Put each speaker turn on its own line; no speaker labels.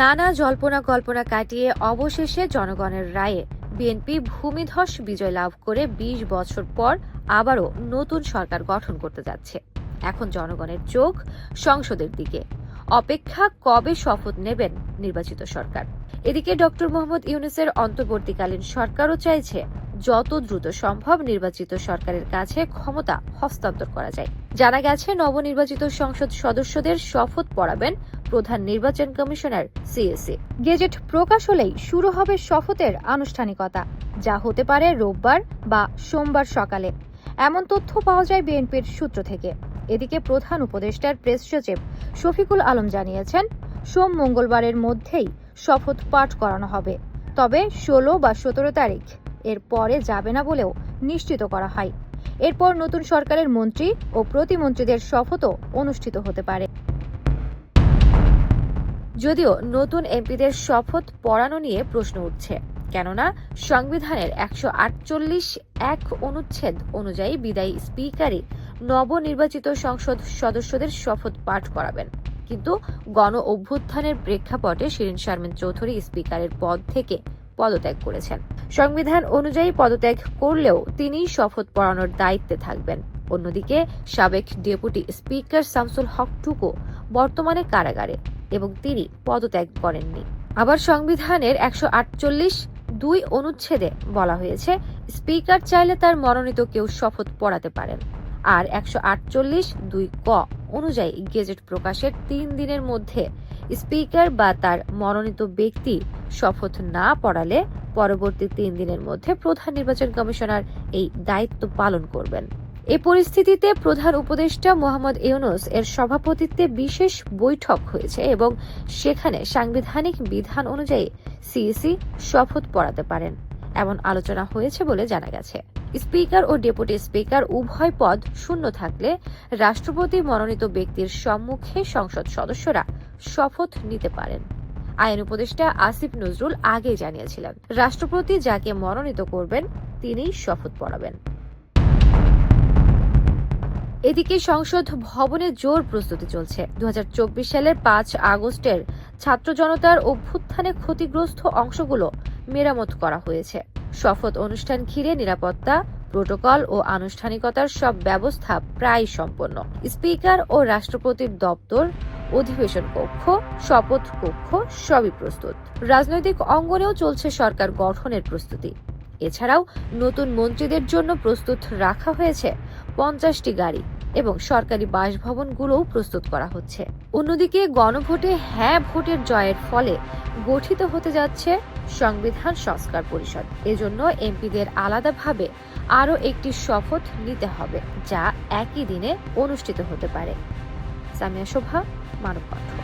নানা জল্পনা কল্পনা কাটিয়ে অবশেষে জনগণের রায়ে বিএনপি ভূমিধস বিজয় লাভ করে ২০ বছর পর আবারও নতুন সরকার গঠন করতে যাচ্ছে। এখন জনগণের চোখ সংসদের দিকে। অপেক্ষা কবে শপথ নেবেন নির্বাচিত সরকার। এদিকে ডক্টর মোহাম্মদ ইউনূসের অন্তর্বর্তীকালীন সরকারও চাইছে যত দ্রুত সম্ভব নির্বাচিত সরকারের কাছে ক্ষমতা হস্তান্তর করা যায়। জানা গেছে, নবনির্বাচিত সংসদ সদস্যদের শপথ পড়াবেন প্রধান নির্বাচন কমিশনার সিএসি।
গেজেট প্রকাশ হলেই শুরু হবে শপথের আনুষ্ঠানিকতা, যা হতে পারে রোববার বা সোমবার সকালে। এমন তথ্য পাওয়া যায় বিএনপির সূত্র থেকে। এদিকে প্রধান উপদেষ্টার প্রেস সচিব শফিকুল আলম জানিয়েছেন, সোম মঙ্গলবারের মধ্যেই শপথ পাঠ করানো হবে, তবে ১৬ বা ১৭ তারিখ এর পরে যাবে না বলেও নিশ্চিত করা হয়। এরপর নতুন সরকারের মন্ত্রী ও প্রতিমন্ত্রীদের শপথও অনুষ্ঠিত হতে পারে।
যদিও নতুন এমপিদের শপথ পড়ানো নিয়ে প্রশ্ন উঠছে, কেননা সংবিধানের ১৪৮(১) অনুচ্ছেদ অনুযায়ী বিদায়ী স্পিকারই নবনির্বাচিত সংসদ সদস্যদের শপথ পাঠ করাবেন। কিন্তু গণ অভ্যুত্থানের প্রেক্ষাপটে শিরীন শারমিন চৌধুরী স্পিকারের পদ থেকে পদত্যাগ করেছেন। সংবিধান অনুযায়ী পদত্যাগ করলেও তিনি শপথ পড়ানোর দায়িত্বে থাকবেন। অন্যদিকে সাবেক ডেপুটি স্পিকার শামসুল হক টুকু বর্তমানে কারাগারে এবং তিনি পদত্যাগ করেননি। আবার সংবিধানের ১৪৮(২) অনুচ্ছেদে বলা হয়েছে, স্পিকার চাইলে তার মনোনীত কেউ শপথ পড়াতে পারেন। আর ১৪৮(২) ক অনুযায়ী গেজেট প্রকাশের ৩ দিনের মধ্যে স্পিকার বা তার মনোনীত ব্যক্তি শপথ না পড়ালে পরবর্তী ৩ দিনের মধ্যে প্রধান নির্বাচন কমিশনার এই দায়িত্ব পালন করবেন। এ পরিস্থিতিতে প্রধান উপদেষ্টা মোহাম্মদ ইউনূস এর সভাপতিত্বে বিশেষ বৈঠক হয়েছে এবং সেখানে সাংবিধানিক বিধান অনুযায়ী সিইসি শপথ পড়াতে পারেন এমন আলোচনা হয়েছে বলে জানা গেছে। স্পিকার ও ডেপুটি স্পিকার উভয় পদ শূন্য থাকলে রাষ্ট্রপতি মনোনীত ব্যক্তির সম্মুখে সংসদ সদস্যরা শপথ নিতে পারেন। আইন উপদেষ্টা আসিফ নজরুল আগেই জানিয়েছিলেন, রাষ্ট্রপতি যাকে মনোনীত করবেন তিনিই শপথ পড়াবেন। এদিকে সংসদ ভবনে জোর প্রস্তুতি চলছে। ২০২৪ সালের ৫ আগস্টের ছাত্র জনতার অভ্যুত্থানে ক্ষতিগ্রস্ত অংশগুলো মেরামত করা হয়েছে। শপথ অনুষ্ঠান ঘিরে নিরাপত্তা, প্রোটোকল ও আনুষ্ঠানিকতার সব ব্যবস্থা প্রায় সম্পন্ন। স্পিকার ও রাষ্ট্রপতির দপ্তর, অধিবেশন কক্ষ, শপথ কক্ষ সবই প্রস্তুত। রাজনৈতিক অঙ্গনেও চলছে সরকার গঠনের প্রস্তুতি। এছাড়াও নতুন মন্ত্রীদের জন্য প্রস্তুত রাখা হয়েছে ৫০টি গাড়ি এবং সরকারি বাসভবনগুলোও প্রস্তুত করা হচ্ছে। অন্যদিকে গণভোটে হ্যাঁ ভোটের জয়ের ফলে গঠিত হতে যাচ্ছে সংবিধান সংস্কার পরিষদ। এজন্য এমপিদের আলাদাভাবে আরও একটি শপথ নিতে হবে, যা একই দিনে অনুষ্ঠিত হতে পারে। সামিয়া শোভা, মানব পাঠক।